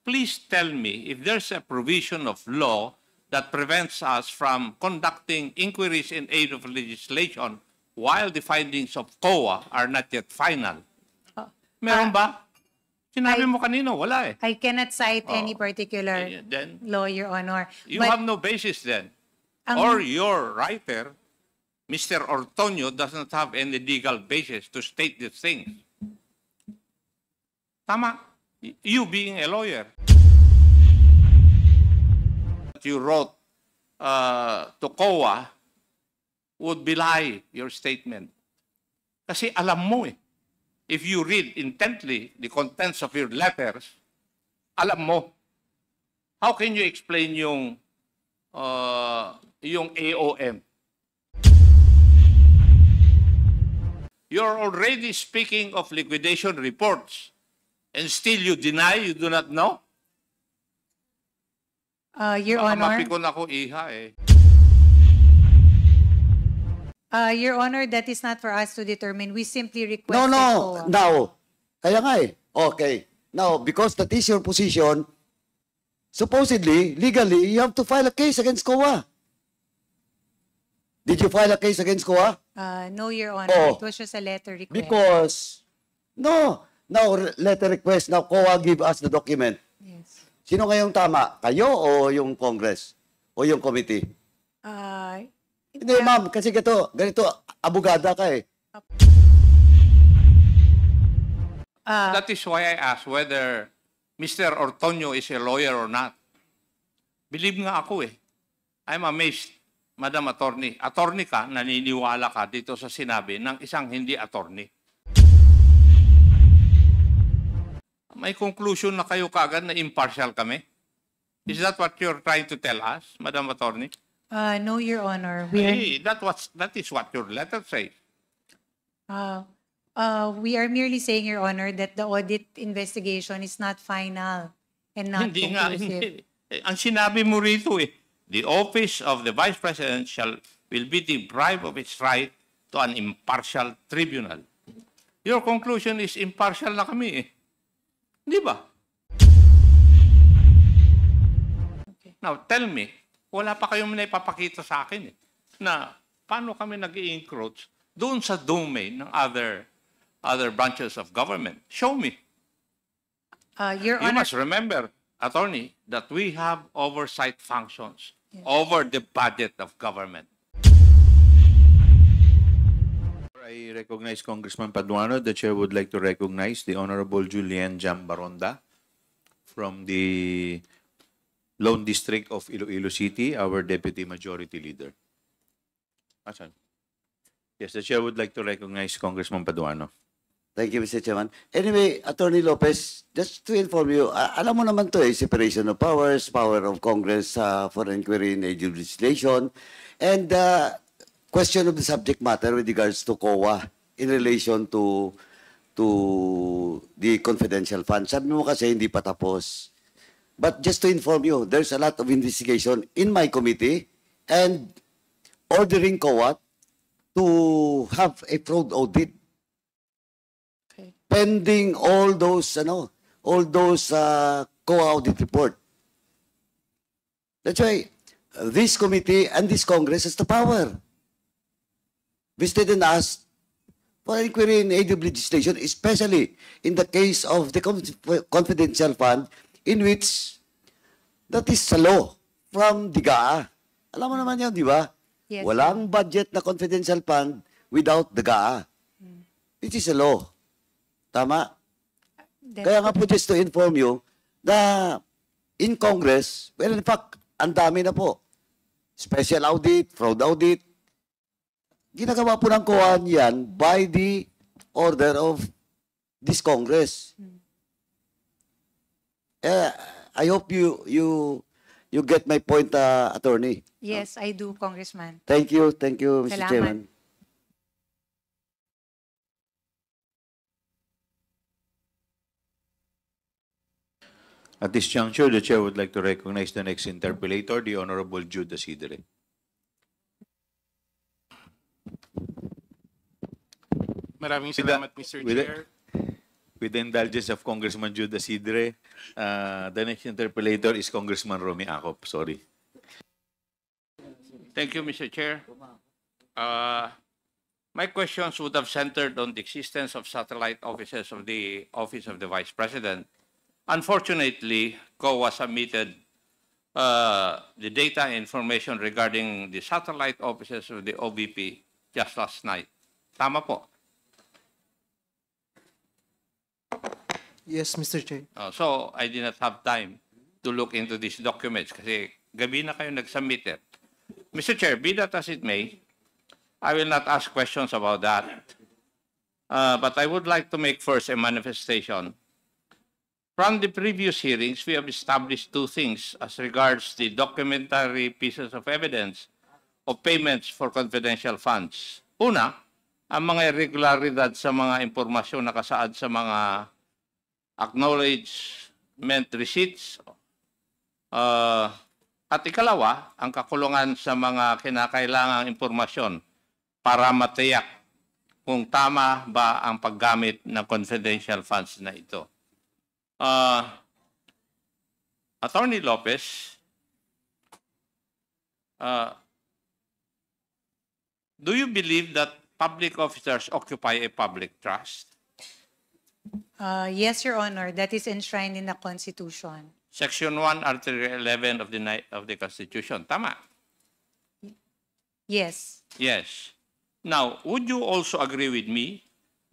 please tell me if there's a provision of law that prevents us from conducting inquiries in aid of legislation while the findings of COA are not yet final. Meron ba? Sinabi mo kanino, wala eh. I cannot cite any particular Then, law, Your Honor. you have no basis then. Or your writer, Mr. Ortonio, does not have any legal basis to state these things. Tama. You being a lawyer. You wrote to COA would belie your statement. Kasi alam mo eh. If you read intently the contents of your letters, alam mo. How can you explain yung AOM? You're already speaking of liquidation reports and still you deny, you do not know? Your Honor. Mapikon ako iha eh. Your Honor, that is not for us to determine. We simply request No. COA. Now, kaya nga eh. Okay. Now, because that is your position, supposedly, legally, you have to file a case against COA. Did you file a case against COA? No, Your Honor. Oh. It was just a letter request. Because, no. Now, letter request. Now, COA give us the document. Yes. Sino ngayong tama? Kayo o yung Congress? O yung committee? Hindi, ma'am. Kasi ganito, abogada ka eh. That is why I asked whether Mr. Ortonio is a lawyer or not. Believe nga ako eh. I'm amazed, Madam Attorney. Attorney ka, naniniwala ka dito sa sinabi ng isang hindi attorney. May conclusion na kayo kagad na impartial kami? Is that what you're trying to tell us, Madam Attorney? No, Your Honor. Hey, that is what your letter says. We are merely saying, Your Honor, that the audit investigation is not final and not Hindi nga, conclusive. hindi. Ang sinabi mo rito eh, the office of the Vice President will be deprived of its right to an impartial tribunal. Your conclusion is impartial na kami eh. Di ba? Okay. Now, tell me, wala pa kayong naipapakita sa akin eh, na paano kami nag-i-encroach doon sa domain ng other branches of government. Show me. Your You Honor, must remember, Attorney, that we have oversight functions over the budget of government. I recognize Congressman Paduano. The chair would like to recognize the Honorable Julian Jambaronda from the Lone District of Iloilo City, our Deputy Majority Leader. Asan? Yes, the chair would like to recognize Congressman Paduano. Thank you, Mr. Chairman. Anyway, Attorney Lopez, just to inform you, alam mo naman to eh, separation of powers, power of Congress for inquiry in aid of legislation, and question of the subject matter with regards to COA in relation to the confidential fund. Sabi mo kasi hindi pa tapos. But just to inform you, there's a lot of investigation in my committee and ordering COA to have a fraud audit. Okay. Pending all those COA audit report. That's why this committee and this Congress has the power. Visited and asked for inquiry in aid of legislation, especially in the case of the confidential fund, in which that is a law from the GAA. Alam mo naman yun, di ba? Yes, Walang budget na confidential fund without the GAA. It is a law. Tama? Kaya nga po, just to inform you, na in Congress, well, in fact, ang dami na po. Special audit, fraud audit. Ginagawa po ng COA yan by the order of this Congress. I hope you get my point, Attorney. yes, I do, Congressman. Thank you, Mr. Salamat. Chairman. At this juncture, the chair would like to recognize the next interpellator, the Honorable Jude Asidre. Maraming With that- salamat, Mr. with Chair. With the indulgence of Congressman Jude Asidre, the next interpellator is Congressman Romy Acop. Sorry. Thank you, Mr. Chair. My questions would have centered on the existence of satellite offices of the Office of the Vice President. Unfortunately, COA submitted the data and information regarding the satellite offices of the OVP just last night. Tama po. Yes, Mr. Chair. So I did not have time to look into these documents kasi gabi na kayo nag-submit it. Mr. Chair, be that as it may, I will not ask questions about that. But I would like to make first a manifestation. From the previous hearings, we have established two things as regards the documentary pieces of evidence of payments for confidential funds. Una, ang mga irregularidad sa mga impormasyon na nakasaad sa mga acknowledgement receipts. At ikalawa, ang kakulungan sa mga kinakailangang impormasyon para matiyak kung tama ba ang paggamit ng confidential funds na ito. Atty. Lopez, do you believe that public officers occupy a public trust? Yes, Your Honor, that is enshrined in the Constitution. Section 1, Article 11 of the Constitution. Tama? Yes. Yes. Now, would you also agree with me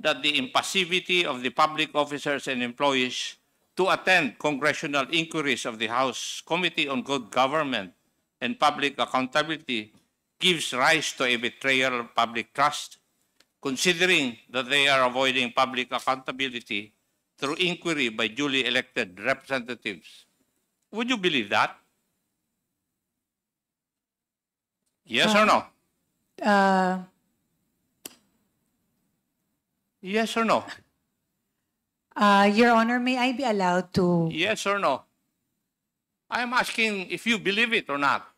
that the impassivity of the public officers and employees to attend congressional inquiries of the House Committee on Good Government and Public Accountability gives rise to a betrayal of public trust, considering that they are avoiding public accountability through inquiry by duly elected representatives? Would you believe that? Yes or no? Yes or no? Your Honor, may I be allowed to? Yes or no? I'm asking if you believe it or not.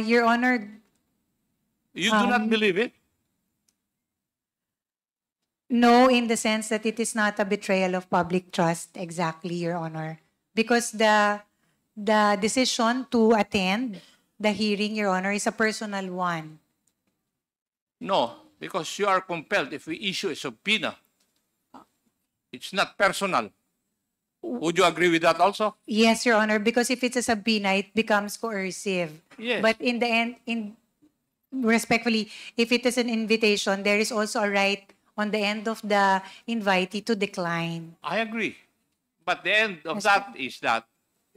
Your Honor, You do not believe it? no, in the sense that it is not a betrayal of public trust, exactly, Your Honor. Because the decision to attend the hearing, Your Honor, is a personal one. No, because you are compelled if we issue a subpoena. It's not personal. Would you agree with that also? Yes, Your Honor, because if it's a subpoena, it becomes coercive. Yes. But in the end, respectfully, if it is an invitation, there is also a right on the end of the invitee to decline. I agree. But the end of that is that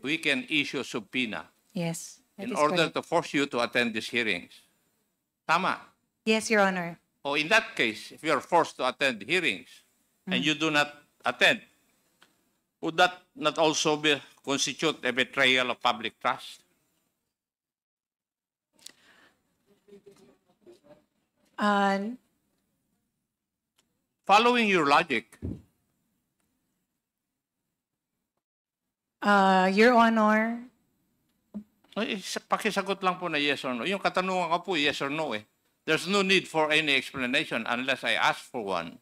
we can issue a subpoena Yes. that in is order correct. to force you to attend these hearings. Tama. Yes, Your Honor. Or in that case, if you are forced to attend hearings and you do not attend, would that not also constitute a betrayal of public trust? Following your logic, Your Honor, pakisagot lang po na yes or no. Yung katanungan ko po, yes or no eh. There's no need for any explanation unless I ask for one.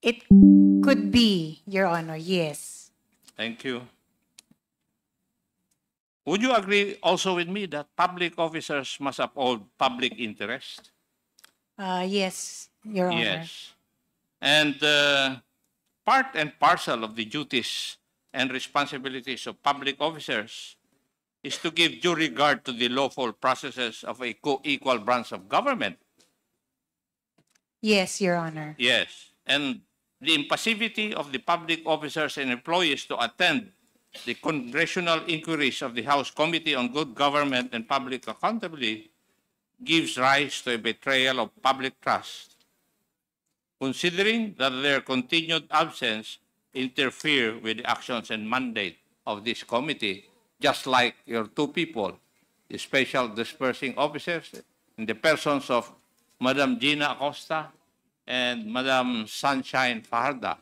it could be, Your Honor, yes. Thank you. Would you agree also with me that public officers must uphold public interest? Yes, Your Honor. Yes. And part and parcel of the duties and responsibilities of public officers is to give due regard to the lawful processes of a co-equal branch of government. Yes, Your Honor. Yes. And the impassivity of the public officers and employees to attend the congressional inquiries of the House Committee on Good Government and Public Accountability gives rise to a betrayal of public trust, considering that their continued absence interfere with the actions and mandate of this committee, just like your two people, the special dispersing officers, in the persons of Madam Gina Acosta and Madam Sunshine Fajarda.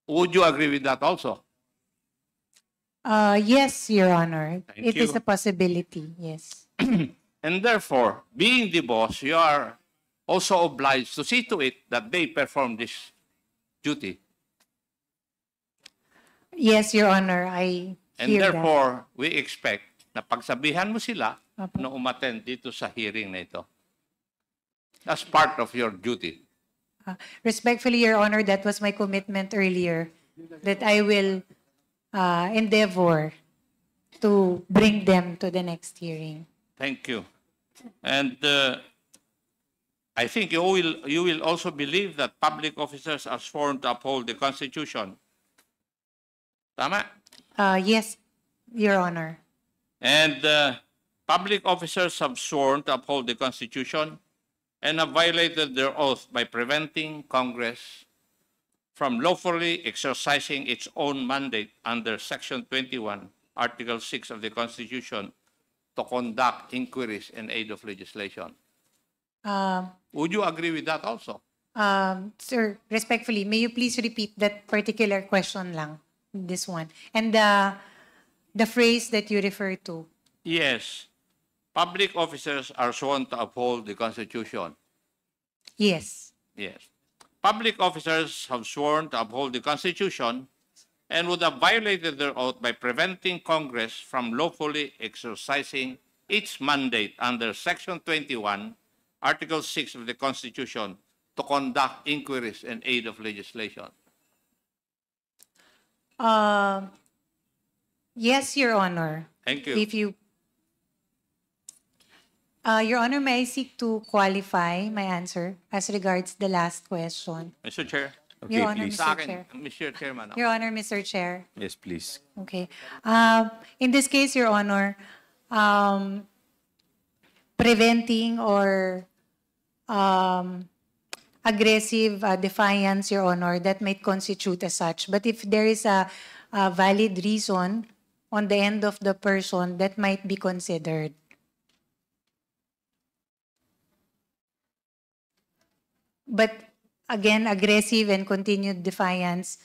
Would you agree with that also? Yes, Your Honor. Thank It is you. a possibility, yes. And therefore, being the boss, you are also obliged to see to it that they perform this duty. Yes, Your Honor, I And hear that. therefore, we expect na pagsabihan mo sila Opo. na umattend dito sa hearing na ito. That's part of your duty. Respectfully, Your Honor, that was my commitment earlier, that I will endeavor to bring them to the next hearing. Thank you. And I think you will also believe that public officers are sworn to uphold the Constitution. Tama? Yes, Your Honor. And public officers have sworn to uphold the Constitution and have violated their oath by preventing Congress from lawfully exercising its own mandate under Section 21, Article 6 of the Constitution to conduct inquiries in aid of legislation. Would you agree with that also? Sir, respectfully, may you please repeat that particular question lang, this one, and the phrase that you refer to? Yes. Public officers are sworn to uphold the Constitution. Yes. Yes. Public officers have sworn to uphold the Constitution and would have violated their oath by preventing Congress from lawfully exercising its mandate under Section 21, Article 6 of the Constitution to conduct inquiries in aid of legislation. Yes, Your Honor. Thank you. If you, Your Honor, may I seek to qualify my answer as regards the last question? Mr. Chair. Okay, Your Honor, please. Sa Mr. Chair. akin, Mr. Chairman. Your Honor, Mr. Chair. Yes, please. Okay. In this case, Your Honor, preventing or aggressive defiance, Your Honor, that might constitute as such. But if there is a valid reason on the end of the person, that might be considered. But again, aggressive and continued defiance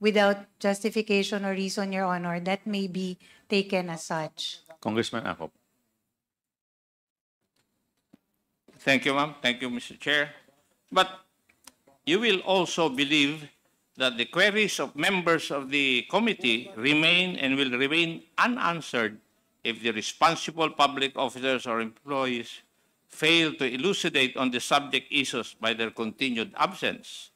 without justification or reason, Your Honor, that may be taken as such. Congressman Acop. Thank you, ma'am. Thank you, Mr. Chair. But you will also believe that the queries of members of the committee remain and will remain unanswered if the responsible public officers or employees fail to elucidate on the subject issues by their continued absence.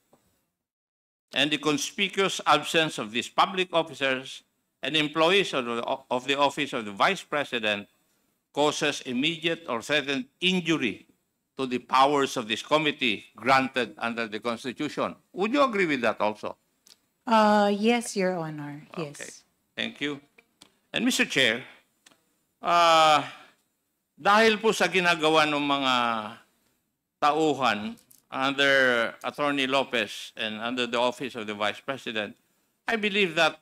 And the conspicuous absence of these public officers and employees of the Office of the Vice President causes immediate or threatened injury to the powers of this committee granted under the Constitution. Would you agree with that also? Yes, Your Honor. Yes. Okay. Thank you. And Mr. Chair, dahil po sa ginagawa ng mga tauhan under Atty. Lopez and under the Office of the Vice President, I believe that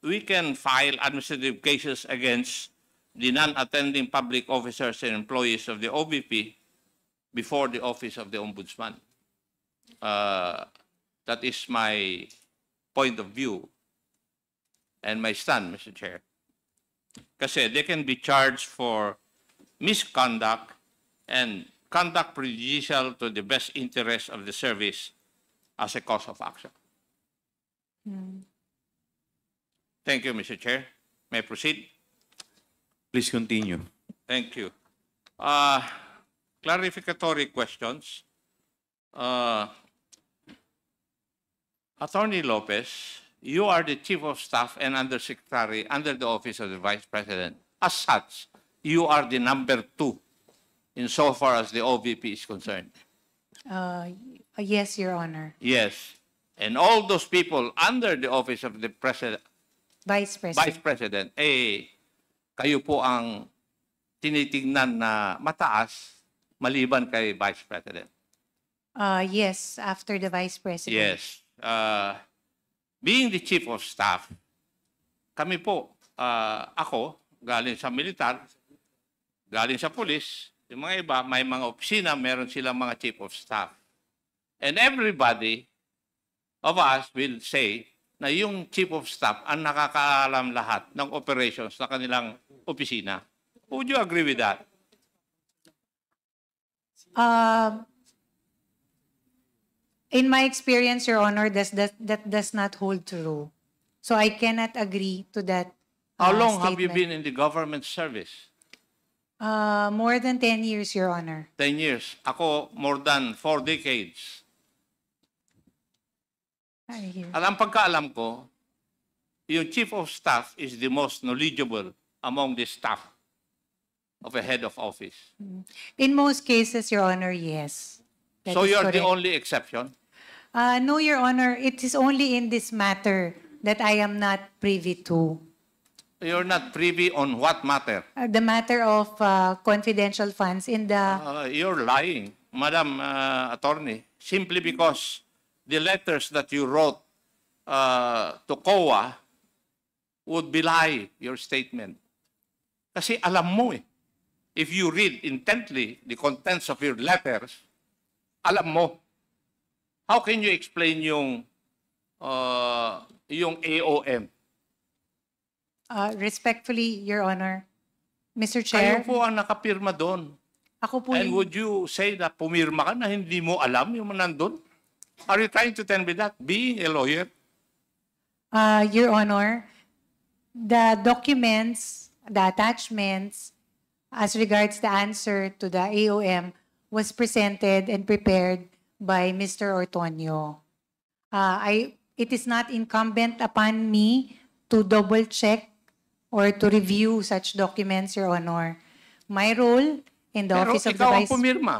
we can file administrative cases against the non-attending public officers and employees of the OVP before the Office of the Ombudsman. That is my point of view and my stand, Mr. Chair. Kasi they can be charged for misconduct and conduct prejudicial to the best interest of the service as a cause of action. Thank you, Mr. Chair. May I proceed? Please continue. Thank you. Clarificatory questions. Attorney Lopez, you are the Chief of Staff and Undersecretary under the Office of the Vice President. As such, you are the number 2 insofar as the OVP is concerned. Yes, Your Honor. Yes. And all those people under the Office of the President, Vice President. Vice President, kayo po ang tinitingnan na mataas maliban kay Vice President. Yes, after the Vice President. Yes. Being the Chief of Staff, kami po, ako, galing sa militar, galing sa pulis, yung mga iba, may mga opisina, meron silang mga Chief of Staff. And everybody of us will say na yung Chief of Staff ang nakakaalam lahat ng operations na kanilang opisina. Would you agree with that? Uh, in my experience, Your Honor, that does not hold true. So I cannot agree to that How long have you statement. been in the government service? More than 10 years, Your Honor. 10 years. Ako, more than 4 decades. I hear. At ang pagkaalam ko, yung chief of staff is the most knowledgeable among the staff of a head of office. In most cases, Your Honor, yes. That So is you're the correct. only exception? No, Your Honor, it is only in this matter that I am not privy to. You're not privy on what matter? The matter of confidential funds in the... You're lying, Madam Attorney, simply because the letters that you wrote to COA would belie your statement. Kasi alam mo eh, if you read intently the contents of your letters, alam mo. How can you explain yung AOM? Respectfully, Your Honor, Mr. Kayo Chair, po ang nakapirma doon. ako po And yung... would you say na pumirma ka na hindi mo alam yung nandun? Are you trying to tell me that, being a lawyer? Your Honor, the documents, the attachments, as regards the answer to the AOM was presented and prepared by Mr. Ortonio. It is not incumbent upon me to double-check or to review such documents, Your Honor. My role in the Pero Office of the ikaw ang Vice... pumirma.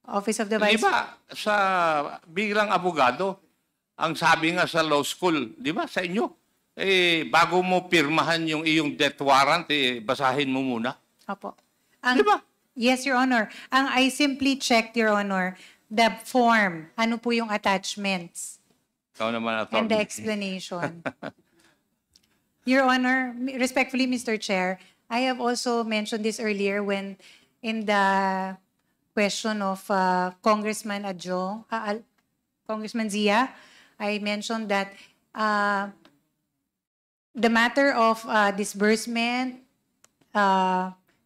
Office of the Di Vice... ba, sa bilang abogado, ang sabi nga sa law school, di ba, sa inyo, bago mo pirmahan yung iyong death warrant, basahin mo muna. Opo. Di ba? Yes, Your Honor. I simply checked, Your Honor, the form. Ano po yung attachments Ikaw naman, and the attorney. explanation. Your Honor, respectfully, Mr. Chair, I have also mentioned this earlier when in the question of Congressman Adjo, Congressman Zia, I mentioned that the matter of disbursement,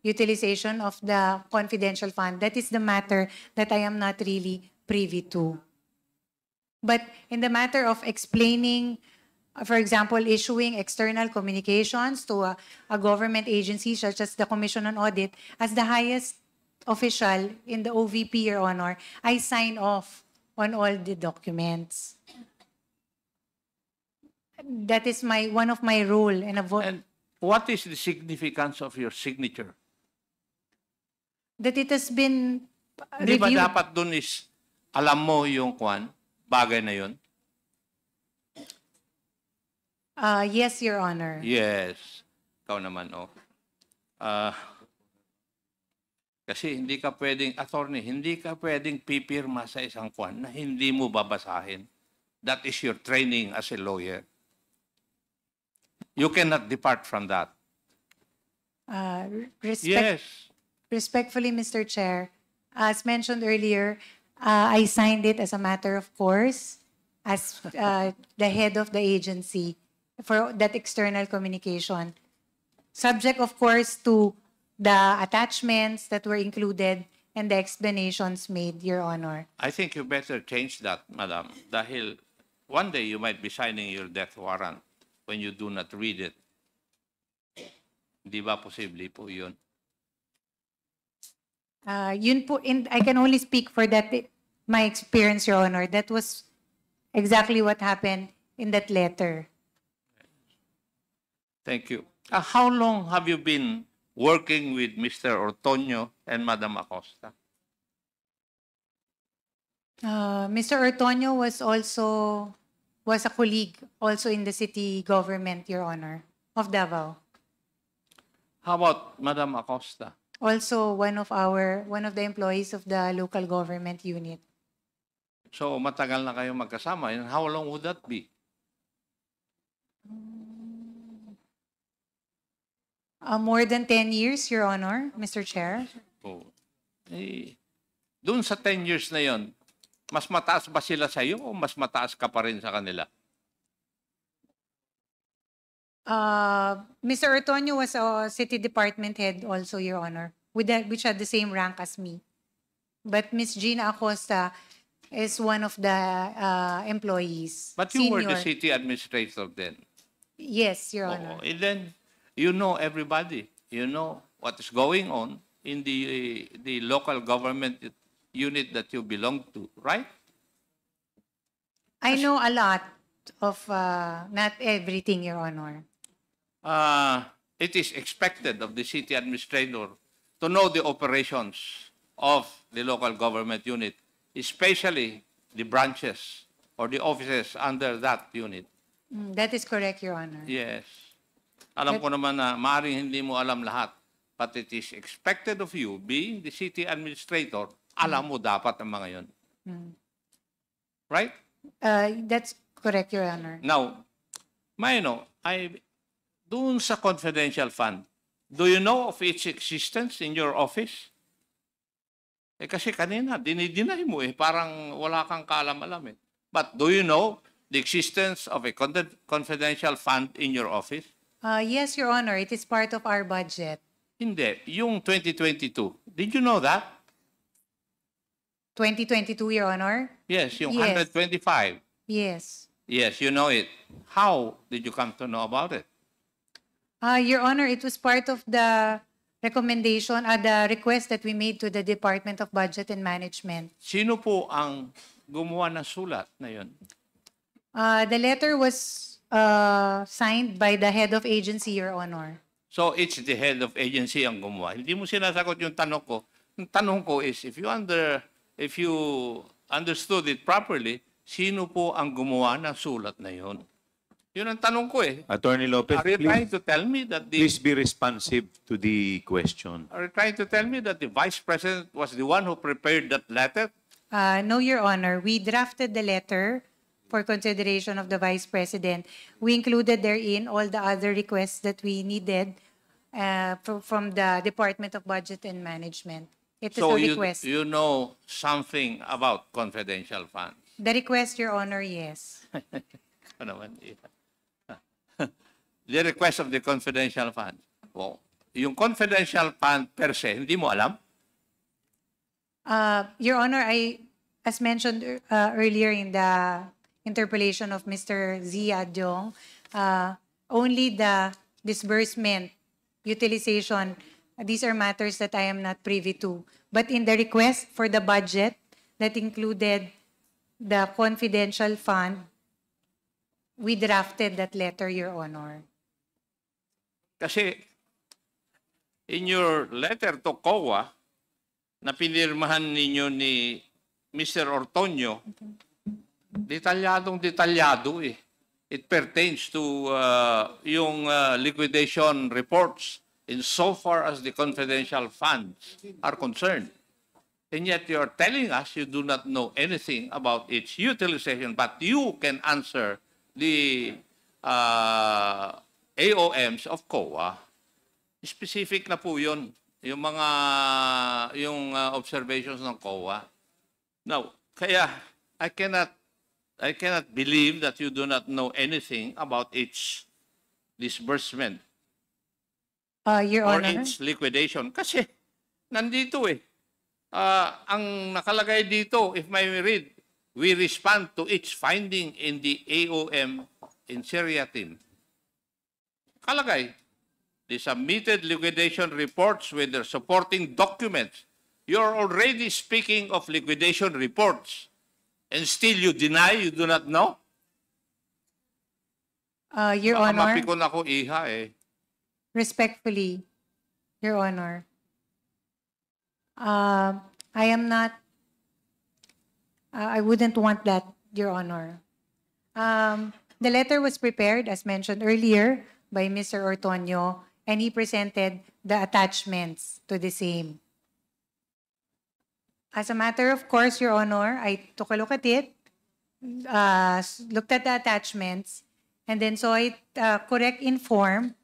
utilization of the confidential fund, that is the matter that I am not really privy to. But in the matter of explaining, for example, issuing external communications to a government agency such as the Commission on Audit, as the highest official in the OVP, Your Honor, I sign off on all the documents. That is one of my role and And what is the significance of your signature? that it has been Di ba reviewed. dapat dun is, alam mo yung bagay na yun? Yes, Your Honor. Yes. Ikaw naman, oh. Kasi hindi ka pwedeng, attorney, hindi ka pwedeng pipirma sa isang na hindi mo babasahin. That is your training as a lawyer. You cannot depart from that. Yes. Respectfully, Mr. Chair, as mentioned earlier, I signed it as a matter of course as the head of the agency for that external communication. Subject, of course, to the attachments that were included and the explanations made, Your Honor. I think you better change that, madam. Dahil one day you might be signing your death warrant when you do not read it. Di ba posible po yun? Yun po, I can only speak for that, my experience, Your Honor. That was exactly what happened in that letter. Thank you. How long have you been working with Mr. Ortonio and Madam Acosta? Mr. Ortonio was a colleague also in the city government, Your Honor, of Davao. How about Madam Acosta? Also one of the employees of the local government unit. So matagal na kayo magkasama. And how long would that be? More than 10 years, Your Honor, Mr. Chair. Oh. Doon sa 10 years na yon, mas mataas ba sila sa iyo o mas mataas ka pa rin sa kanila? Mr. Ortonio was a city department head also, Your Honor, which had the same rank as me. But Miss Gina Acosta is one of the employees. But you were the Senior. city administrator then. Yes, Your Honor. And then you know everybody. You know what is going on in the local government unit that you belong to, right? I know a lot of, not everything, Your Honor. It is expected of the city administrator to know the operations of the local government unit, especially the branches or the offices under that unit. That is correct, Your Honor. Yes. Alam ko naman na maaaring hindi mo alam lahat, but it is expected of you, being the city administrator, alam mo dapat ang mga yon. Right? That's correct, Your Honor. Now, doon sa confidential fund, do you know of its existence in your office? Kasi kanina, dinidinay mo parang wala kang kaalam-alam eh. But do you know the existence of a confidential fund in your office? Yes, Your Honor. It is part of our budget. Hindi. Yung 2022, did you know that? 2022, Your Honor? Yes, yung Yes. 125. Yes. Yes, you know it. How did you come to know about it? Your Honor, it was part of the recommendation, the request that we made to the Department of Budget and Management. Sino po ang gumawa ng sulat na yun? The letter was signed by the head of agency, Your Honor. So it's the head of agency ang gumawa. Hindi mo sinasagot yung tanong ko. Yung tanong ko is, if you understood it properly, sino po ang gumawa ng sulat na yun? Yun ang tanong ko eh. Attorney Lopez, Are you trying please, to tell me that please be responsive to the question. Are you trying to tell me that the Vice President was the one who prepared that letter? No, Your Honor. We drafted the letter for consideration of the Vice President. We included therein all the other requests that we needed from the Department of Budget and Management. It is So a request. you know something about confidential funds. The request, Your Honor, yes. Ano naman, the request of the confidential fund. Well, yung confidential fund per se, hindi mo alam? Your Honor, as mentioned earlier in the interpellation of Mr. Zia Diong, only the disbursement, utilization, these are matters that I am not privy to. But in the request for the budget that included the confidential fund, we drafted that letter, Your Honor. Kasi in your letter to COA na pinirmahan ninyo ni Mr. Ortonio, detalyado eh. It pertains to yung liquidation reports in so far as the confidential funds are concerned. And yet you're telling us you do not know anything about its utilization, but you can answer the AOMs of COA. Specific na po yun, yung mga observations ng COA. Now, kaya I cannot believe that you do not know anything about its disbursement Your or Honor. its liquidation. Kasi nandito eh. Ang nakalagay dito, if may read, we respond to its finding in the AOM in seriatim. Kalagay, the submitted liquidation reports with their supporting documents. You're already speaking of liquidation reports, and still you deny you do not know? Your Baka Honor, mapikon ako iha eh. respectfully, Your Honor, I am not, I wouldn't want that, Your Honor. The letter was prepared, as mentioned earlier, by Mr. Ortonio, and he presented the attachments to the same. As a matter of course, Your Honor, I took a look at it, looked at the attachments, and then saw it correct in form.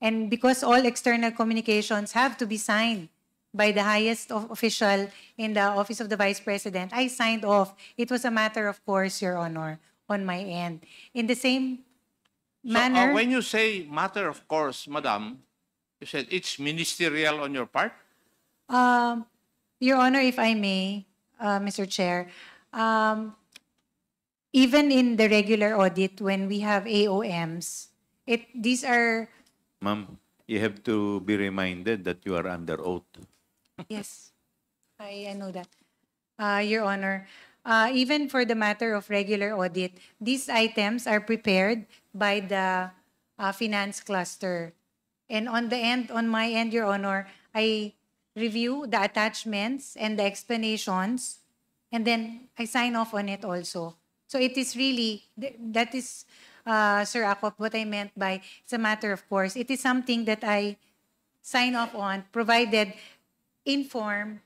And because all external communications have to be signed by the highest official in the Office of the Vice President, I signed off. It was a matter of course, Your Honor, on my end. In the same manner, So when you say matter of course, Madam, you said it's ministerial on your part? Your Honor, if I may, Mr. Chair, even in the regular audit, when we have AOMs, these are, Ma'am, you have to be reminded that you are under oath. yes, I know that. Your Honor, even for the matter of regular audit, these items are prepared by the finance cluster. And on my end, Your Honor, I review the attachments and the explanations, and then I sign off on it also. So it is really, that is, Sir Acop, what I meant by it's a matter of course. It is something that I sign off on, provided in form,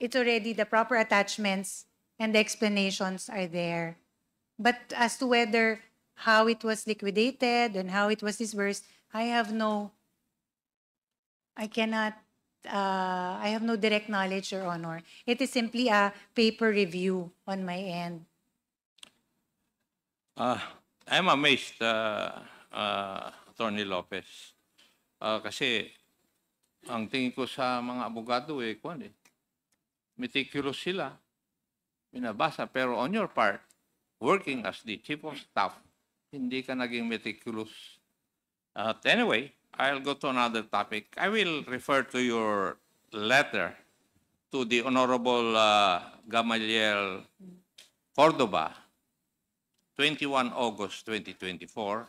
it's already the proper attachments and the explanations are there. But as to whether how it was liquidated and how it was disbursed, I have no direct knowledge, Your Honor. It is simply a paper review on my end. I'm amazed, Atty. Lopez. Kasi ang tingin ko sa mga abogado meticulous sila, binabasa. Pero on your part, working as the chief of staff, hindi ka naging meticulous. Anyway, I'll go to another topic. I will refer to your letter to the Honorable Gamaliel Cordova, 21 August 2024.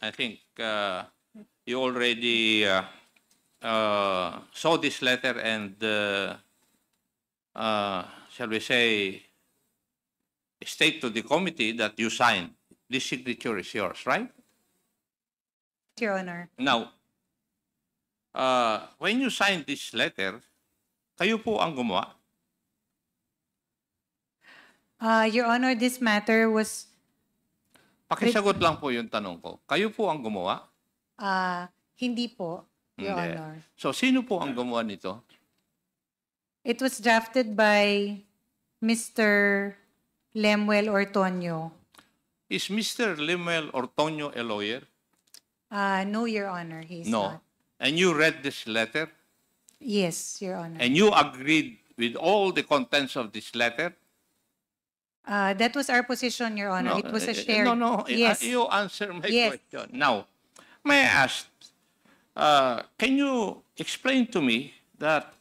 I think you already saw this letter and, shall we say, state to the committee that you signed. This signature is yours, right? Your Honor. Now, when you signed this letter, kayo po ang gumawa? Your Honor, this matter was, Pakisagot lang po yung tanong ko. Kayo po ang gumawa? hindi po, Your Hindi. Honor. So, sino po ang gumawa nito? It was drafted by Mr. Lemuel Ortonio. Is Mr. Lemuel Ortonio a lawyer? No, Your Honor, he's No. not. And you read this letter? Yes, Your Honor. And you agreed with all the contents of this letter? That was our position, Your Honor. It was a shared. No. Yes. You answer my Yes. question. Now, may I ask, can you explain to me that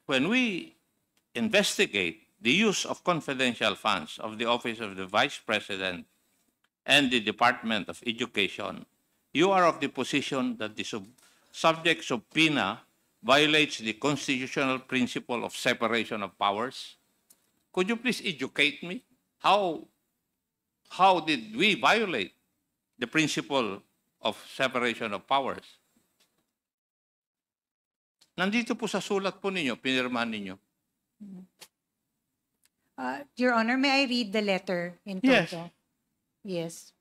when we investigate the use of confidential funds of the Office of the Vice President and the Department of Education, you are of the position that the subject subpoena violates the constitutional principle of separation of powers? Could you please educate me? How did we violate the principle of separation of powers? Nandito po sa sulat po ninyo, pinirmahan ninyo. Your Honor, may I read the letter in Yes. total? Yes.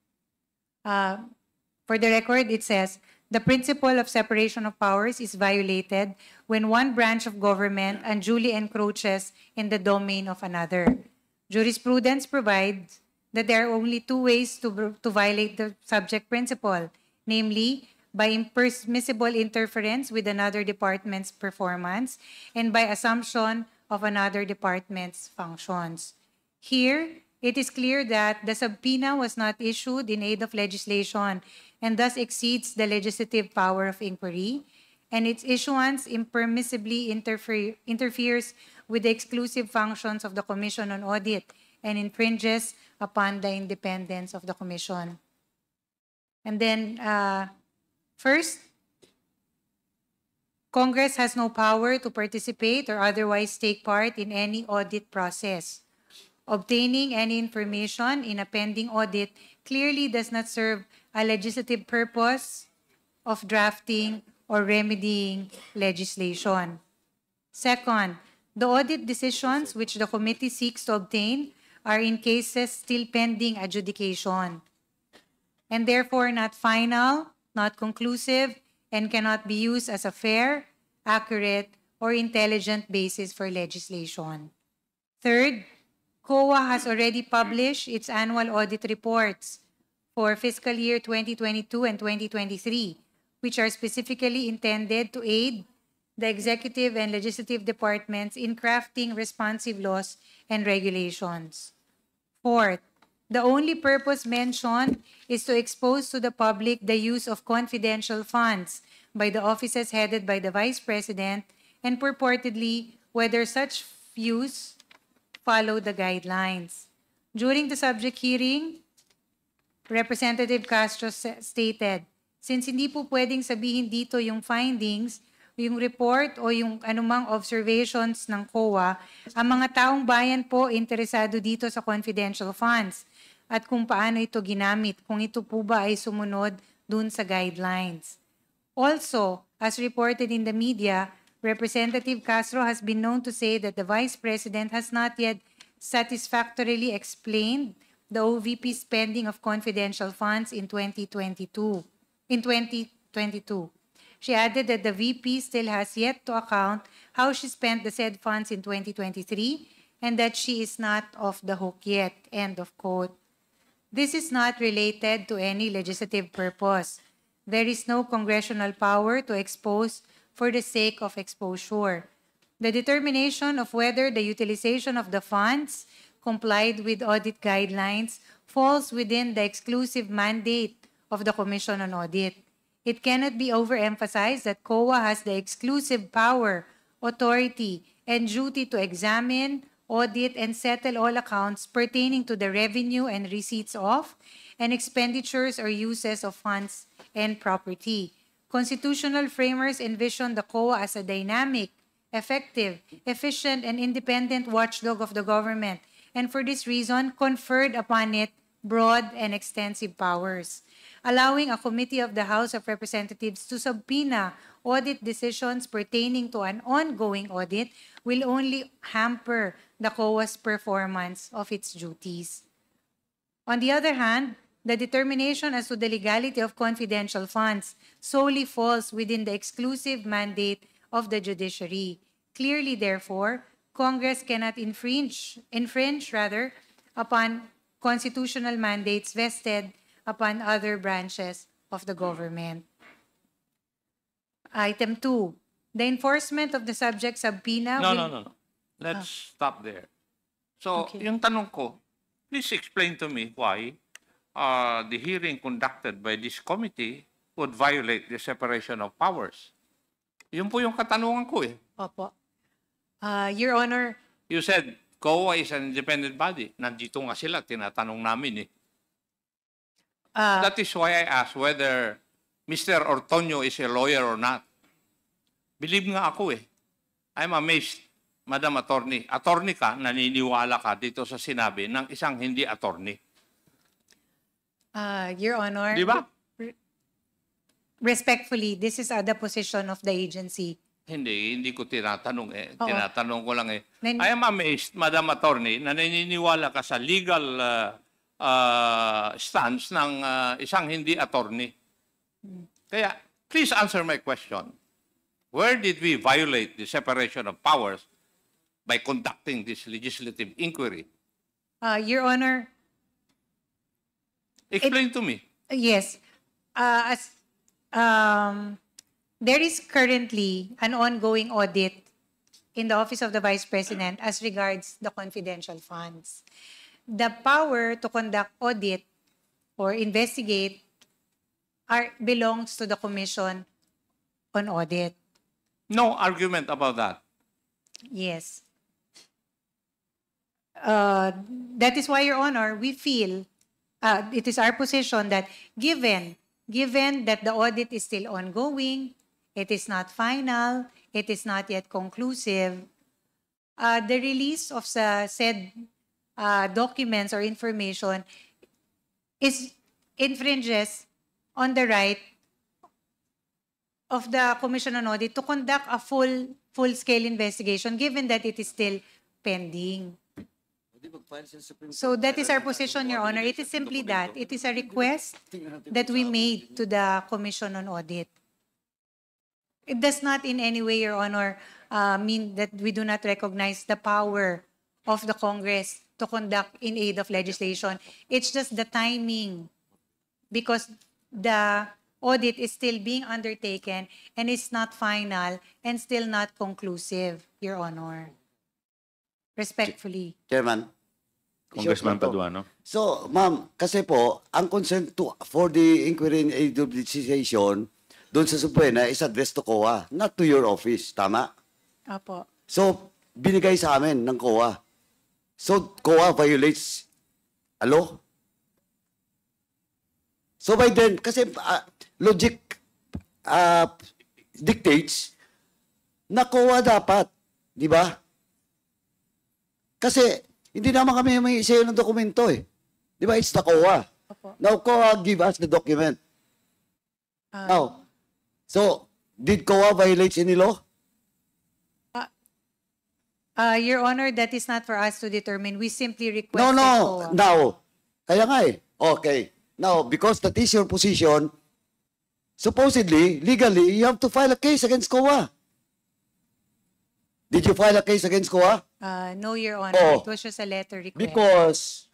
For the record, it says, the principle of separation of powers is violated when one branch of government unduly encroaches in the domain of another. Jurisprudence provides that there are only two ways to violate the subject principle, namely, by impermissible interference with another department's performance and by assumption of another department's functions. Here, it is clear that the subpoena was not issued in aid of legislation and thus exceeds the legislative power of inquiry, and its issuance impermissibly interferes with the exclusive functions of the Commission on Audit and infringes upon the independence of the Commission. And then, first, Congress has no power to participate or otherwise take part in any audit process. Obtaining any information in a pending audit clearly does not serve a legislative purpose of drafting or remedying legislation. Second, the audit decisions which the committee seeks to obtain are in cases still pending adjudication, and therefore not final, not conclusive, and cannot be used as a fair, accurate, or intelligent basis for legislation. Third, COA has already published its annual audit reports for fiscal year 2022 and 2023, which are specifically intended to aid the executive and legislative departments in crafting responsive laws and regulations. Fourth, the only purpose mentioned is to expose to the public the use of confidential funds by the offices headed by the Vice President and purportedly whether such use follow the guidelines. During the subject hearing, Representative Castro stated, since hindi po pwedeng sabihin dito yung findings, yung report o yung anumang observations ng COA, ang mga taong bayan po interesado dito sa confidential funds at kung paano ito ginamit, kung ito po ba ay sumunod dun sa guidelines. Also, as reported in the media, Representative Castro has been known to say that the Vice President has not yet satisfactorily explained the OVP spending of confidential funds in 2022. She added that the VP still has yet to account how she spent the said funds in 2023 and that she is not off the hook yet. End of quote. This is not related to any legislative purpose. There is no congressional power to expose for the sake of exposure. The determination of whether the utilization of the funds complied with audit guidelines falls within the exclusive mandate of the Commission on Audit. It cannot be overemphasized that COA has the exclusive power, authority, and duty to examine, audit, and settle all accounts pertaining to the revenue and receipts of, and expenditures or uses of funds and property. Constitutional framers envision the COA as a dynamic, effective, efficient, and independent watchdog of the government, and for this reason conferred upon it broad and extensive powers. Allowing a committee of the House of Representatives to subpoena audit decisions pertaining to an ongoing audit will only hamper the COA's performance of its duties. On the other hand, the determination as to the legality of confidential funds solely falls within the exclusive mandate of the judiciary. Clearly, therefore, Congress cannot infringe upon constitutional mandates vested upon other branches of the government. Item 2, the enforcement of the subject subpoena No. Let's stop there. So, Okay. yung tanong ko, please explain to me why the hearing conducted by this committee would violate the separation of powers. Yun po yung katanungan ko eh. Opo. Your Honor, You said COA is an independent body. Nandito nga sila, tinatanong namin eh. That is why I asked whether Mr. Ortonio is a lawyer or not. Believe nga ako eh. I'm amazed, Madam Attorney. Attorney ka, naniniwala ka dito sa sinabi ng isang hindi attorney. Your Honor, Di ba? respectfully, this is the position of the agency. Hindi ko tinatanong eh. Oo. Tinatanong ko lang eh. Nan- I am amazed, Madam Attorney, na naniniwala ka sa legal stance ng isang hindi attorney. Kaya, please answer my question. Where did we violate the separation of powers by conducting this legislative inquiry? Your Honor, Explain to me. yes. There is currently an ongoing audit in the Office of the Vice President as regards the confidential funds. The power to conduct audit or investigate belongs to the Commission on Audit. No argument about that. Yes. That is why, Your Honor, we feel it is our position that given that the audit is still ongoing, it is not final, it is not yet conclusive, the release of said documents or information infringes on the right of the Commission on Audit to conduct a full-scale investigation given that it is still pending. So that is our position, Your Honor. It is simply that. It is a request that we made to the Commission on Audit. It does not in any way, Your Honor, mean that we do not recognize the power of the Congress to conduct in aid of legislation. It's just the timing, because the audit is still being undertaken and is not final and still not conclusive, Your Honor. Respectfully. Chairman. Congressman short lang to. Paduano. So, ma'am, kasi po, ang concern for the inquiry and adjudication doon sa Suprema is addressed to COA, not to your office. Tama? Apo. So, binigay sa amin ng COA. So, COA violates a law. So, by then, kasi logic dictates na COA dapat. Di ba? Kasi, hindi naman kami may isa ng dokumento eh. Di ba? It's the COA. Opo. Now, COA give us the document. Now, so, did COA violate any law? Your Honor, that is not for us to determine. We simply request No, no. COA. Now, kaya nga eh. Okay. Now, because that is your position, supposedly, legally, you have to file a case against COA. Did you file a case against COA? No, Your Honor. Oh. It was just a letter request. Because,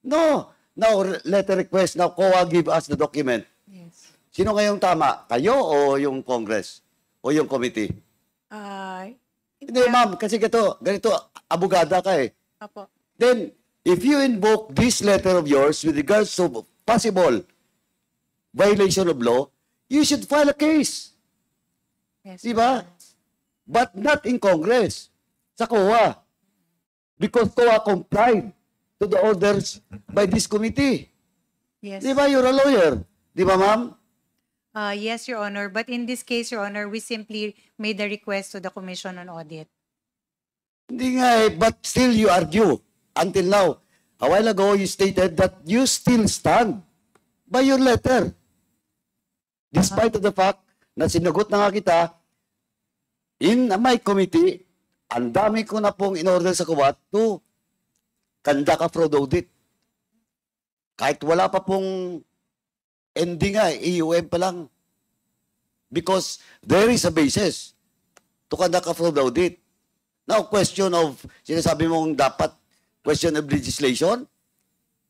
no. Now, letter request. Now, COA give us the document. Yes. Sino ngayong tama? Kayo o yung Congress? O yung committee? Hindi, ma'am. Kasi ganito, abogada ka eh. Apo. Then, if you invoke this letter of yours with regards to possible violation of law, you should file a case. Yes, Di Your ba? Honor. But not in Congress. Sa COA. Because COA complied to the orders by this committee. Yes. Di ba? You're a lawyer. Di ba, ma'am? Yes, Your Honor. But in this case, Your Honor, we simply made a request to the Commission on Audit. Hindi nga eh. But still you argue. Until now. A while ago, you stated that you still stand by your letter. Despite of the fact na sinagot na nga kita, in my committee, ang dami ko na pong in-order sa COA to conduct a fraud audit. Kahit wala pa pong ending nga, EUM pa lang. Because there is a basis to conduct a fraud audit. Now, question of, sinasabi mong dapat, question of legislation?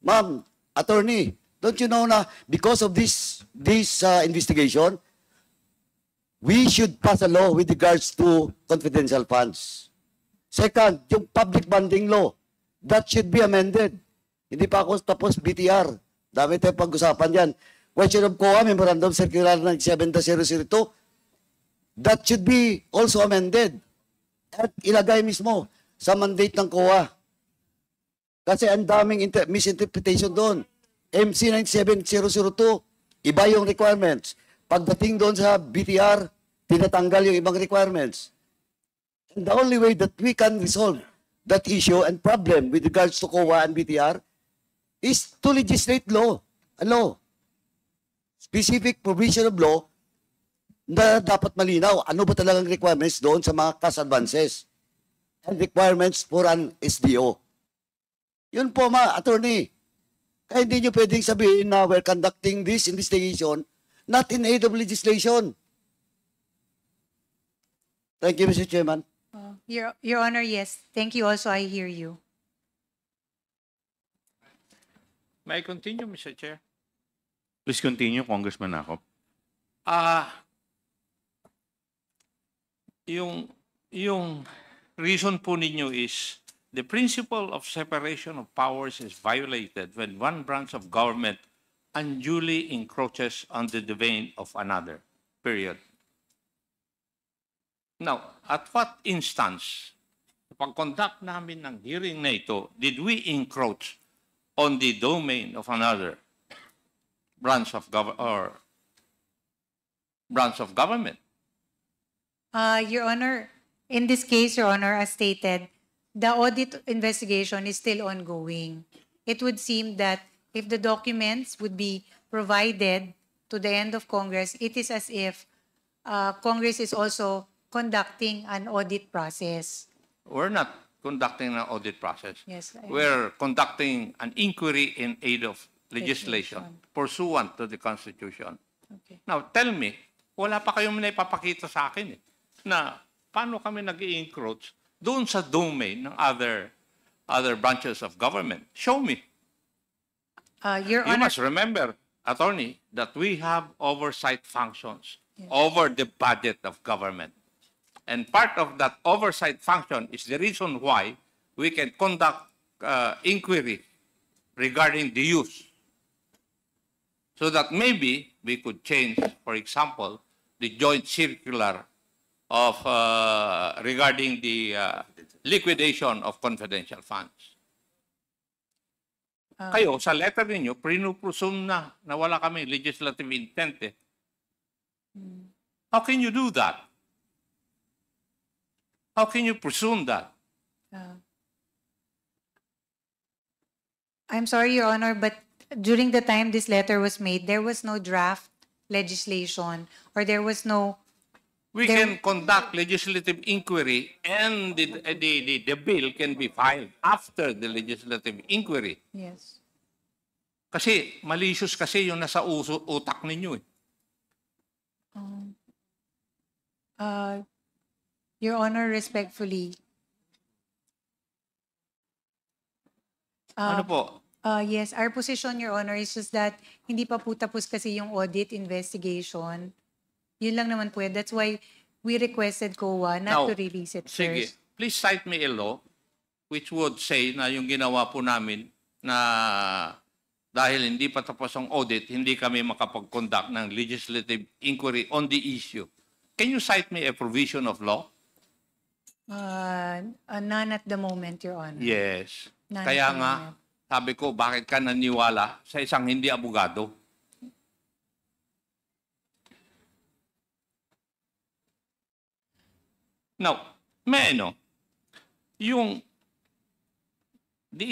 Ma'am, attorney, don't you know na because of this investigation, we should pass a law with regards to confidential funds. Second, yung public funding law, that should be amended. Hindi pa ako tapos BTR. Dami tayong pag-usapan yan. Question of COA, Memorandum Circular 97-002, that should be also amended. At ilagay mismo sa mandate ng COA. Kasi ang daming misinterpretation doon. MC 97-002, iba yung requirements. Pagdating doon sa BTR, tinatanggal yung ibang requirements. And the only way that we can resolve that issue and problem with regards to COA and BTR is to legislate law. A law. Specific provision of law na dapat malinaw. Ano ba talagang requirements doon sa mga cash advances and requirements for an SDO. Yun po, attorney. Kaya hindi nyo pwedeng sabihin na we're conducting this investigation not in aid of legislation. Thank you, Mr. Chairman. Your Honor, yes. Thank you also. I hear you. May I continue, Mr. Chair? Please continue, Congressman Acop. Yung reason po ninyo is the principle of separation of powers is violated when one branch of government unduly encroaches on the domain of another. Period. Now, at what instance, pag-conduct namin ng hearing na ito, did we encroach on the domain of another branch of government? Your Honor, in this case, Your Honor, as stated, the audit investigation is still ongoing. It would seem that if the documents would be provided to the end of Congress, it is as if Congress is also conducting an audit process. We're not conducting an audit process. Yes. We're conducting an inquiry in aid of legislation pursuant to the Constitution. Okay. Now, tell me, wala pa kayong naipapakita sa akin na paano kami nag-i-encroach doon sa domain ng other branches of government. Show me. Your You Honor, must remember, Attorney, that we have oversight functions over the budget of government. And part of that oversight function is the reason why we can conduct inquiry regarding the use. So that maybe we could change, for example, the joint circular of regarding the liquidation of confidential funds. Kayo, sa letter ninyo, presume na wala kami legislative intent eh. How can you do that? How can you presume that? I'm sorry, Your Honor, but during the time this letter was made, there was no draft legislation or there was no... We can conduct legislative inquiry and the bill can be filed after the legislative inquiry. Yes. Kasi malicious kasi yung nasa utak ninyo eh. Your Honor, respectfully. Ano po? Yes, our position, Your Honor, is just that hindi pa po tapos kasi yung audit investigation. Yun lang naman po. That's why we requested COA not to release it Sige, first. please cite me a law which would say na yung ginawa po namin na dahil hindi pa tapos ang audit, hindi kami makapag-conduct ng legislative inquiry on the issue. Can you cite me a provision of law? None at the moment, Your Honor. Yes. None Kaya at the nga, moment. sabi ko, bakit ka naniwala sa isang hindi abogado? Now, may I know, the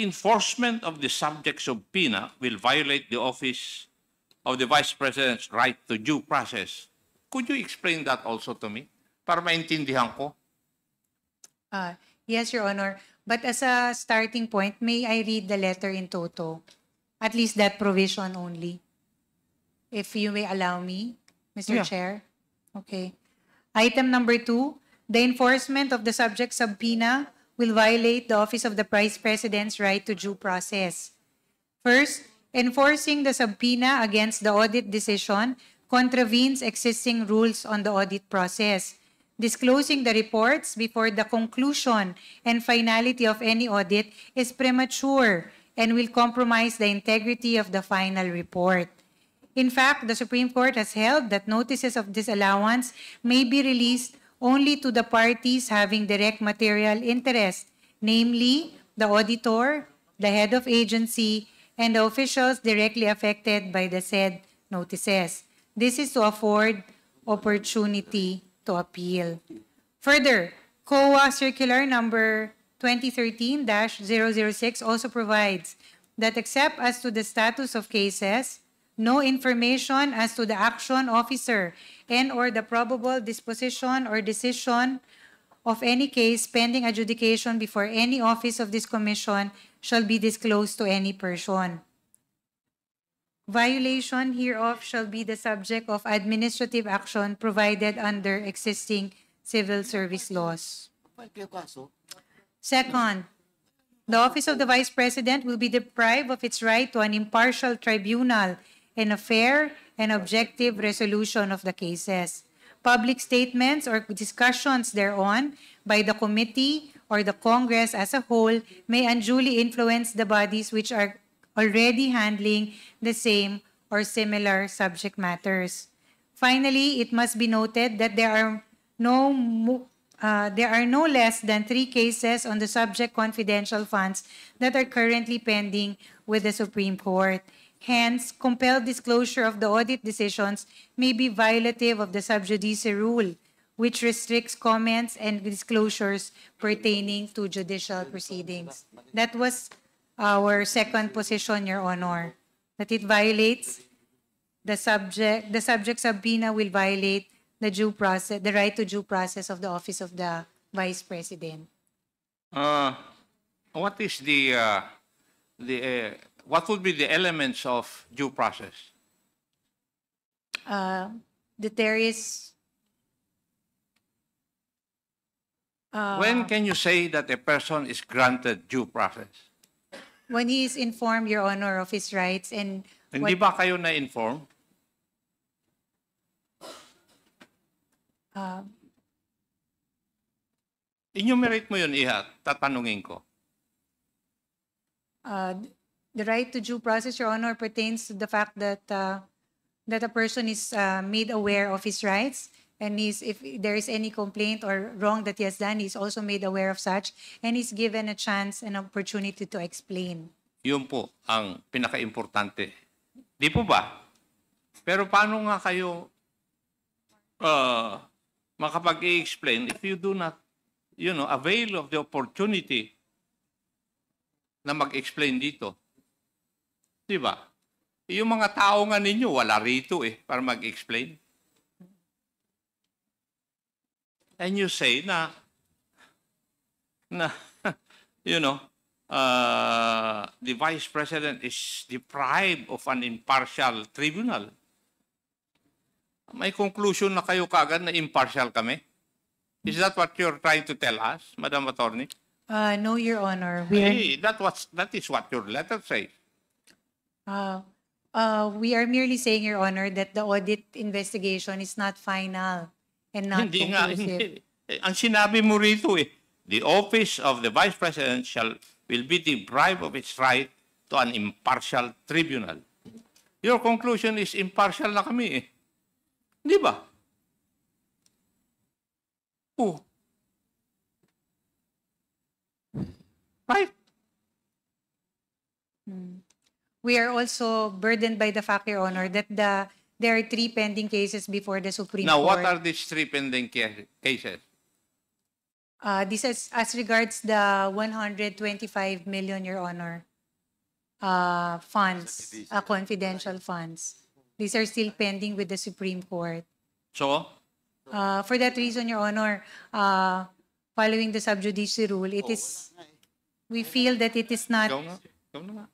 enforcement of the subject subpoena will violate the office of the Vice President's right to due process. Could you explain that also to me? Para maintindihan ko. Yes, Your Honor. But as a starting point, may I read the letter in toto? At least that provision only. If you may allow me, Mr. Yeah. Chair. Okay. Item number 2, the enforcement of the subject subpoena will violate the Office of the Vice President's right to due process. First, enforcing the subpoena against the audit decision contravenes existing rules on the audit process. Disclosing the reports before the conclusion and finality of any audit is premature and will compromise the integrity of the final report. In fact, the Supreme Court has held that notices of disallowance may be released only to the parties having direct material interest, namely the auditor, the head of agency, and the officials directly affected by the said notices. This is to afford opportunity to appeal. Further, COA Circular Number 2013-006 also provides that except as to the status of cases, no information as to the action officer and or the probable disposition or decision of any case pending adjudication before any office of this commission shall be disclosed to any person. Violation hereof shall be the subject of administrative action provided under existing civil service laws. Second, the Office of the Vice President will be deprived of its right to an impartial tribunal and a fair and objective resolution of the cases. Public statements or discussions thereon by the committee or the Congress as a whole may unduly influence the bodies which are already handling the same or similar subject matters. Finally, it must be noted that there are no less than 3 cases on the subject confidential funds that are currently pending with the Supreme Court. Hence, compelled disclosure of the audit decisions may be violative of the sub judice rule, which restricts comments and disclosures pertaining to judicial proceedings. That was our second position, Your Honor, that it violates the subject subpoena will violate the due process, the right to due process of the Office of the Vice President. What is what would be the elements of due process? That there is When can you say that a person is granted due process? when he is informed, Your Honor, of his rights and Hindi ba kayo na-inform? Enumerate mo yun, Iha. Tatanungin ko. The right to due process, Your Honor, pertains to the fact that that a person is made aware of his rights, and if there is any complaint or wrong that he has done, he's also made aware of such, and he's given a chance and opportunity to explain. Yun po ang pinaka-importante. Di po ba? Pero paano nga kayo makapag-i-explain if you do not, avail of the opportunity na mag-explain dito? Di ba? Yung mga tao nga ninyo, wala rito para mag-explain. And you say na the Vice President is deprived of an impartial tribunal. May conclusion na kayo kagad na impartial kami? Is that what you're trying to tell us, Madam Attorney? No, Your Honor. That is what your letter says. We are merely saying, Your Honor, that the audit investigation is not final and not Hindi nga, conclusive. hindi. Ang sinabi mo rito the office of the Vice President will be deprived of its right to an impartial tribunal. Your conclusion is impartial na kami Di ba? Oh. Right? We are also burdened by the fact, Your Honor, that there are 3 pending cases before the Supreme Now, Court. what are these 3 pending cases? This is as regards the 125 million, Your Honor, funds, confidential funds. These are still pending with the Supreme Court. So, For that reason, Your Honor, following the sub judice rule, we feel that it is not. ikaw na nga.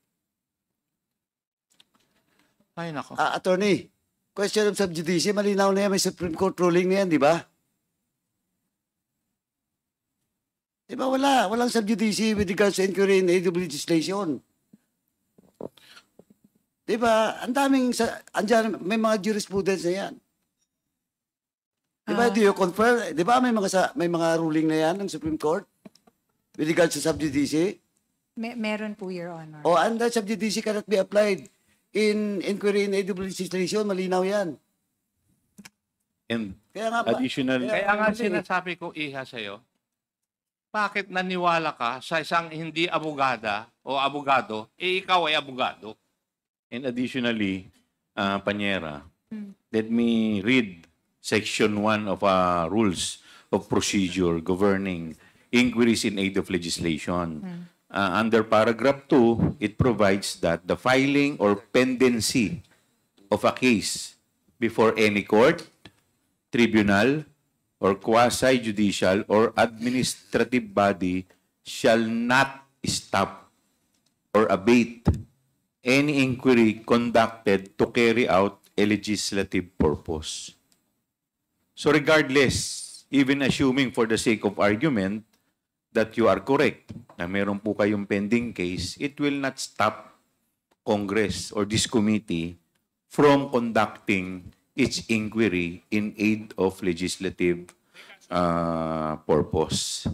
Ay, nako. Attorney, question of sub judice, malinaw na yan, may Supreme Court ruling na yan, di ba? Di ba walang sub judice with regards to inquiry in aid of legislation. Di ba? Ang daming, andyan, may mga jurisprudence na yan. Di ba, do you confer? Di ba may mga ruling na yan ng Supreme Court with regards to sub judice? Meron po, Your Honor. And that sub judice cannot be applied in inquiry in aid of legislation. Malinaw yan. And Kaya nga ba? additional, Kaya nga sinasabi ko, Iha, sa'yo, bakit naniwala ka sa isang hindi abogada o abogado, ikaw ay abogado? and additionally, Panyera, let me read Section 1 of Rules of Procedure governing inquiries in aid of legislation. Under paragraph 2, it provides that the filing or pendency of a case before any court, tribunal, or quasi-judicial or administrative body shall not stop or abate any inquiry conducted to carry out a legislative purpose. So regardless, even assuming for the sake of argument that you are correct, na meron po kayong pending case, it will not stop Congress or this committee from conducting its inquiry in aid of legislative purpose.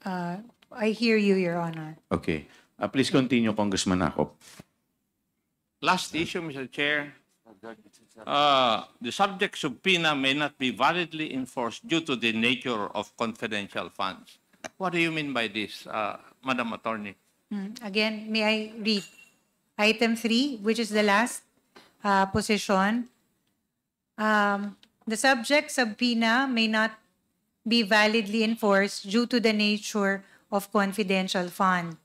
I hear you, Your Honor. Okay. Please continue, Congressman Acop. Last issue, Mr. Chair. The subject subpoena may not be validly enforced due to the nature of confidential funds. What do you mean by this, Madam Attorney? Again, may I read? Item 3, which is the last position. The subject subpoena may not be validly enforced due to the nature of confidential fund.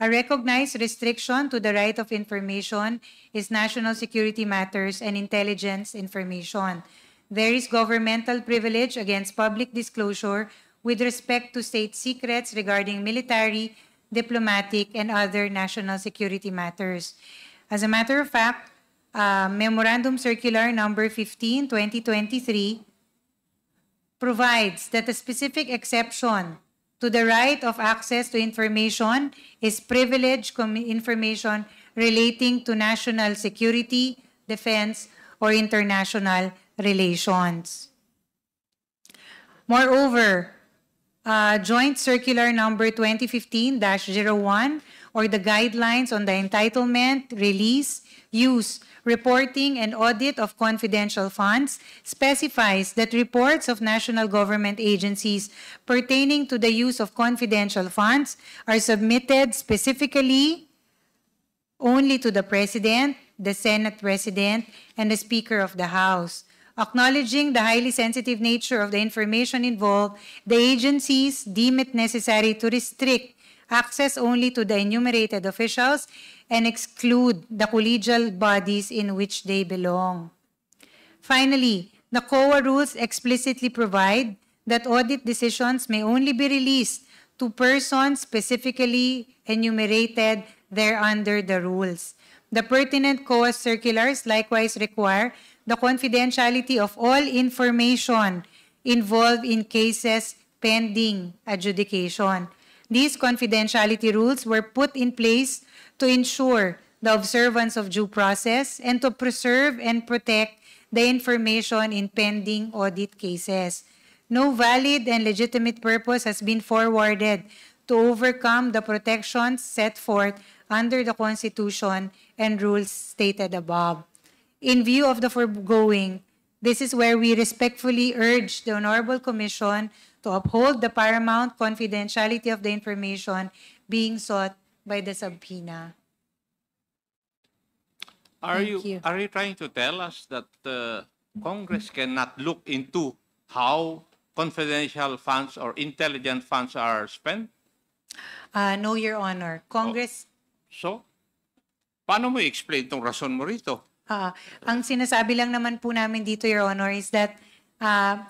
A recognized restriction to the right of information is national security matters and intelligence information. There is governmental privilege against public disclosure with respect to state secrets regarding military, diplomatic, and other national security matters. As a matter of fact, Memorandum Circular Number 15, 2023 provides that a specific exception to the right of access to information is privileged information relating to national security, defense, or international relations. Moreover, Joint Circular Number 2015-01, or the Guidelines on the Entitlement, Release, Use, Reporting, and Audit of Confidential Funds, specifies that reports of national government agencies pertaining to the use of confidential funds are submitted specifically only to the President, the Senate President, and the Speaker of the House. Acknowledging the highly sensitive nature of the information involved, the agencies deem it necessary to restrict access only to the enumerated officials and exclude the collegial bodies in which they belong. Finally, the COA rules explicitly provide that audit decisions may only be released to persons specifically enumerated thereunder the rules. The pertinent COA circulars likewise require the confidentiality of all information involved in cases pending adjudication. These confidentiality rules were put in place to ensure the observance of due process and to preserve and protect the information in pending audit cases. No valid and legitimate purpose has been forwarded to overcome the protections set forth under the Constitution and rules stated above. In view of the foregoing, this is where we respectfully urge the Honorable Commission to uphold the paramount confidentiality of the information being sought by the subpoena. Are Thank you trying to tell us that Congress cannot look into how confidential funds or intelligence funds are spent? No, Your Honor. Congress... So, paano mo i-explain itong rason mo rito? Ang sinasabi lang naman po namin dito, Your Honor, is that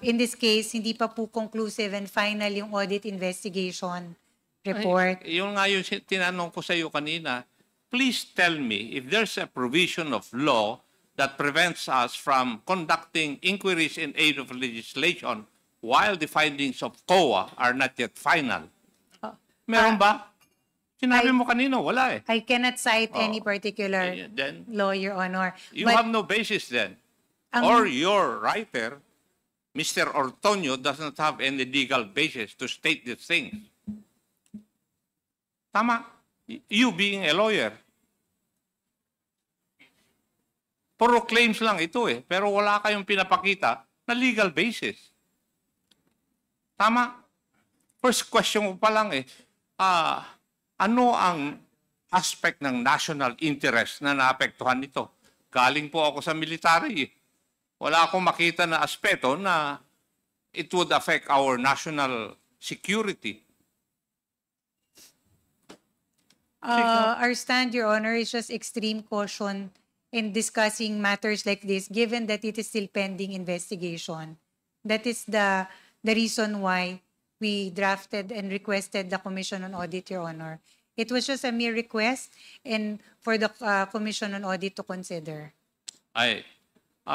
in this case, hindi pa po conclusive and final yung audit investigation report. Ay, yung nga yung tinanong ko sa iyo kanina, please tell me if there's a provision of law that prevents us from conducting inquiries in aid of legislation while the findings of COA are not yet final. Meron ba? Sinabi mo kanina, wala eh. I cannot cite any particular Then, law, Your Honor. you have no basis then. Or your writer, Mr. Ortonio, does not have any legal basis to state these things. Tama. You being a lawyer. Puro claims lang ito eh. Pero wala kayong pinapakita na legal basis. Tama. First question ko pa lang eh. Ano ang aspect ng national interest na naapektuhan nito? Galing po ako sa military. Wala akong makita na aspeto na it would affect our national security. Our stand, Your Honor, is just extreme caution in discussing matters like this, given that it is still pending investigation. That is the reason why we drafted and requested the Commission on Audit, Your Honor. It was just a mere request and for the Commission on Audit to consider. I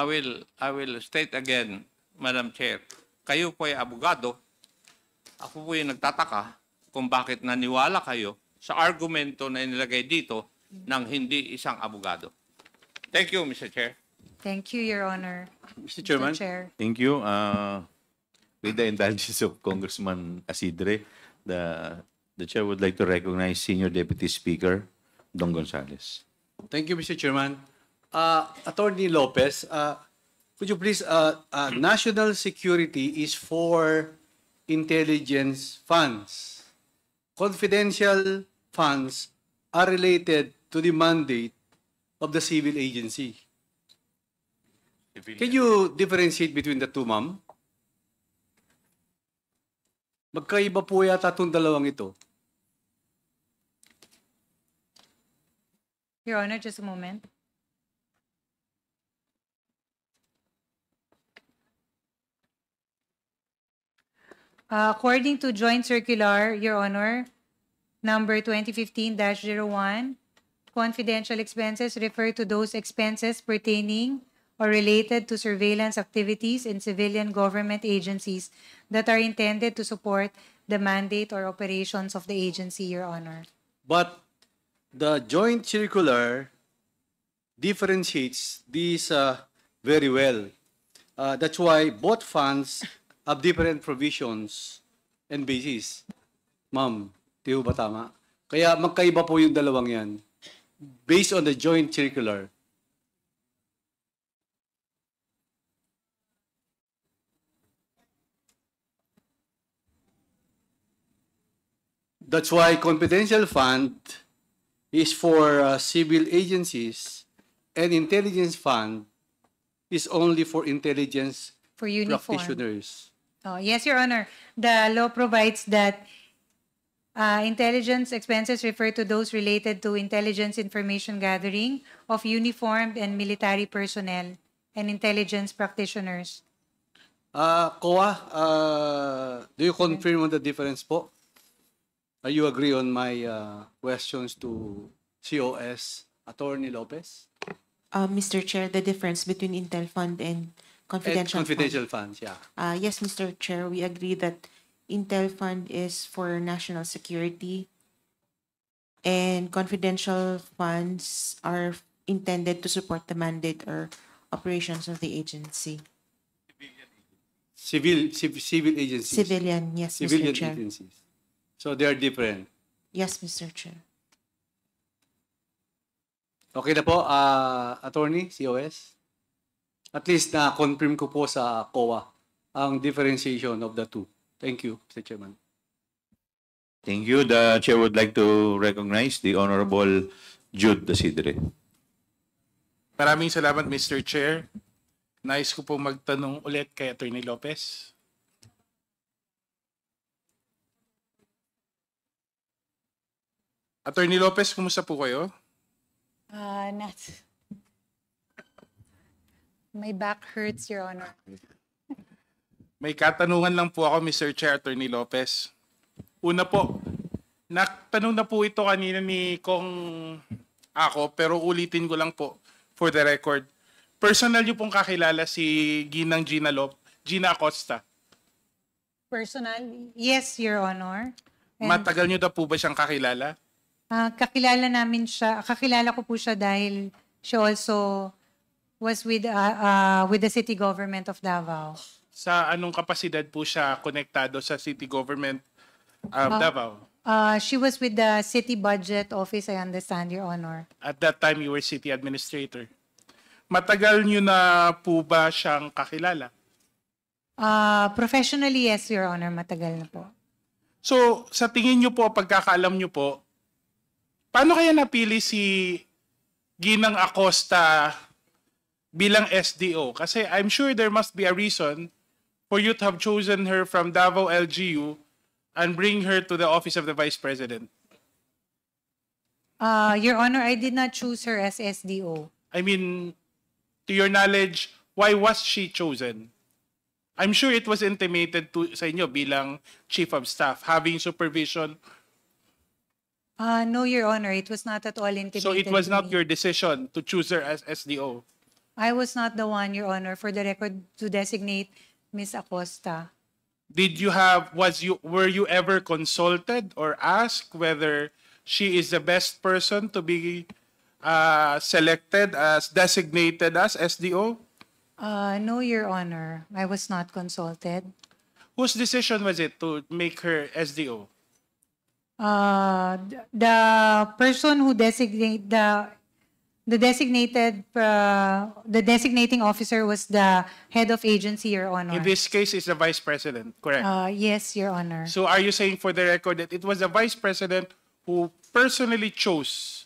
will state again, Madam Chair, kayo po ay abogado, ako po ay nagtataka kung bakit naniwala kayo sa argumento na inilagay dito ng hindi isang abogado. Thank you, Mr. Chair. Thank you, Your Honor. Mr. Chairman, Chair. thank you. With the indulgence of Congressman Asidre, the Chair would like to recognize Senior Deputy Speaker Don Gonzales. Thank you, Mr. Chairman. Attorney Lopez, could you please, national security is for intelligence funds. Confidential funds are related to the mandate of the civil agency. Can you differentiate between the two, ma'am? Magkaiba po yata itong dalawang ito. Your Honor, just a moment. According to Joint Circular, Your Honor, number 2015-01, confidential expenses refer to those expenses pertaining or related to surveillance activities in civilian government agencies that are intended to support the mandate or operations of the agency, Your Honor. But the joint circular differentiates these very well. That's why both funds have different provisions and basis. Ma'am, di ba tama? Kaya magkaiba po yung dalawang yan based on the joint circular. That's why confidential fund is for civil agencies and intelligence fund is only for intelligence For uniform. practitioners. Oh, yes, Your Honor. The law provides that intelligence expenses refer to those related to intelligence information gathering of uniformed and military personnel and intelligence practitioners. COA, do you confirm on the difference po? Are you agree on my questions to COS, Attorney Lopez? Mr. Chair, the difference between Intel Fund and confidential, And confidential funds, yeah. Yes, Mr. Chair, we agree that Intel Fund is for national security and confidential funds are intended to support the mandate or operations of the agency. Civil agencies. Civilian, yes, Civilian Mr. Chair. agencies. So they are different. Yes, Mr. Chair. Okay na po, Attorney, COS? At least na-confirm ko po sa COA ang differentiation of the two. Thank you, Mr. Chairman. Thank you. The chair would like to recognize the Honorable Jude Dasidre. Maraming salamat, Mr. Chair. Nais ko po magtanong ulit kay Atty. Lopez. Atty. Lopez, kumusta po kayo? My back hurts, Your Honor. May katanungan lang po ako, Mr. Chair, Atty. Lopez. Una po, natanong na po ito kanina ni Cong Acop, pero ulitin ko lang po for the record. Personal niyo pong kakilala si Gina Acosta. Personal? Yes, Your Honor. And, Matagal niyo na po ba siyang kakilala? kakilala ko po siya dahil she also was with the city government of Davao. Sa anong kapasidad po siya konektado sa city government of Davao? She was with the city budget office, I understand, Your Honor. At that time, you were city administrator. Matagal niyo na po ba siyang kakilala? Professionally, yes, Your Honor, matagal na po. So, sa tingin niyo po, pagkakaalam niyo po, paano kaya napili si Ginang Acosta bilang SDO? Kasi I'm sure there must be a reason for you to have chosen her from Davao LGU and bring her to the office of the Vice President. Your Honor, I did not choose her as SDO. I mean, to your knowledge, why was she chosen? I'm sure it was intimated to sa inyo bilang Chief of Staff, having supervision. No, Your Honor, it was not at all intimated. So it was to not me. your decision to choose her as SDO. I was not the one, Your Honor, for the record, to designate Ms. Acosta. Were you ever consulted or asked whether she is the best person to be designated as SDO? No, Your Honor, I was not consulted. Whose decision was it to make her SDO? The person who the designating officer was the head of agency, Your Honor. In this case, is the Vice President, correct? Yes, Your Honor. So are you saying for the record that it was the Vice President who personally chose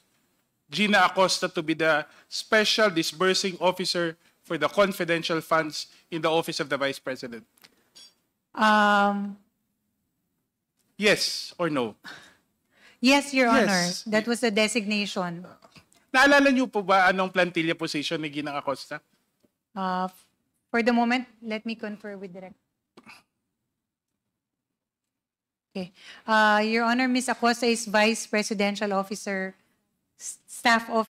Gina Acosta to be the special disbursing officer for the confidential funds in the office of the Vice President? Yes or no? Yes, Your Honor. Yes. That was the designation. Naalala niyo po ba anong plantilla position ni Gina Acosta? For the moment, let me confer with the Okay. Your Honor, Ms. Acosta is Vice Presidential Officer, Staff of